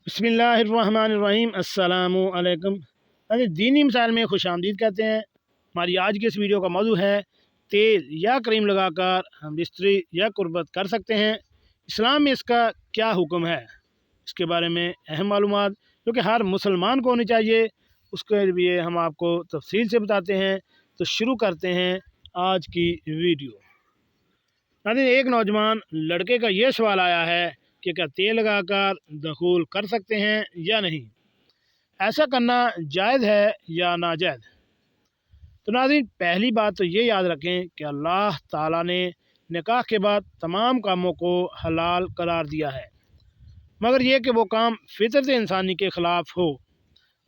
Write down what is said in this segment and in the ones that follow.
बिस्मिल्लाहिर्रहमानिर्रहीम। अस्सलामु अलैकुम। दीनी मिसाल में खुश आमदीद कहते हैं। हमारी आज की इस वीडियो का मौजू है तेल या क्रीम लगाकर हम बिस्तरी या कुर्बत कर सकते हैं। इस्लाम में इसका क्या हुक्म है, इसके बारे में अहम मालूमात जो कि हर मुसलमान को होनी चाहिए, उसके लिए हम आपको तफसील से बताते हैं। तो शुरू करते हैं आज की वीडियो। एक नौजवान लड़के का ये सवाल आया है कि क्या तेल लगाकर दखूल कर सकते हैं या नहीं, ऐसा करना जायज़ है या नाजायज़। तो नाज़रीन, पहली बात तो ये याद रखें कि अल्लाह ताला ने निकाह के बाद तमाम कामों को हलाल करार दिया है, मगर यह कि वो काम फितरत इंसानी के ख़िलाफ़ हो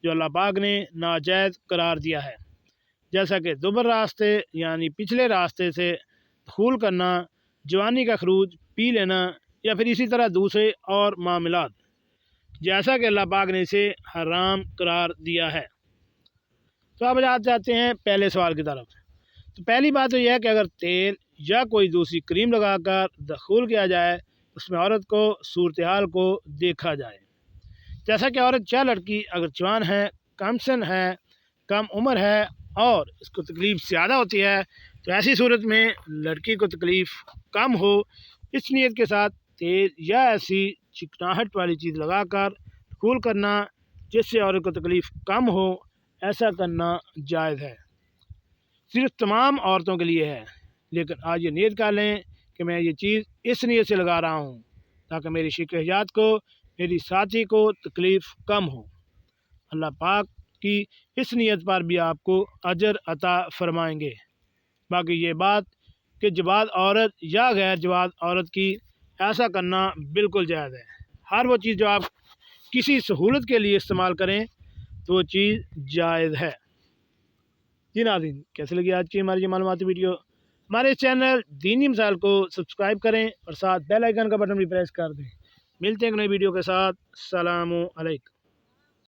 जो अल्लाह पाक ने नाजायज़ करार दिया है, जैसा कि दुबर रास्ते यानी पिछले रास्ते से दखूल करना, जवानी का खरूज पी लेना या फिर इसी तरह दूसरे और मामलात, जैसा कि अल्लाह पाक ने इसे हराम करार दिया है। तो अब जाते हैं पहले सवाल की तरफ। तो पहली बात तो यह है कि अगर तेल या कोई दूसरी क्रीम लगाकर दखूल किया जाए, उसमें औरत को सूरत हाल को देखा जाए, जैसा कि औरत या लड़की अगर जवान है, कम सन है, कम उम्र है और इसको तकलीफ़ ज़्यादा होती है, तो ऐसी सूरत में लड़की को तकलीफ़ कम हो, इस नीयत के साथ तेल या ऐसी चिकनाहट वाली चीज़ लगाकर दखूल करना जिससे औरत को तकलीफ़ कम हो, ऐसा करना जायज़ है। सिर्फ तमाम औरतों के लिए है, लेकिन आज ये नीयत कर लें कि मैं ये चीज़ इस नीयत से लगा रहा हूँ ताकि मेरी शिकहयात को, मेरी साथी को तकलीफ़ कम हो। अल्लाह पाक की इस नीयत पर भी आपको अजर अता फरमाएंगे। बाकी ये बात कि जवाद औरत या गैर जवाद औरत की ऐसा करना बिल्कुल जायज़ है। हर वो चीज़ जो आप किसी सहूलत के लिए इस्तेमाल करें तो वो चीज़ जायज़ है। जी नाज़रीन, कैसे लगी आज की हमारी ये मालूमाती वीडियो? हमारे चैनल दीनी मिसाल को सब्सक्राइब करें और साथ बेल आइकन का बटन भी प्रेस कर दें। मिलते हैं एक नई वीडियो के साथ। अस्सलामु अलैकुम।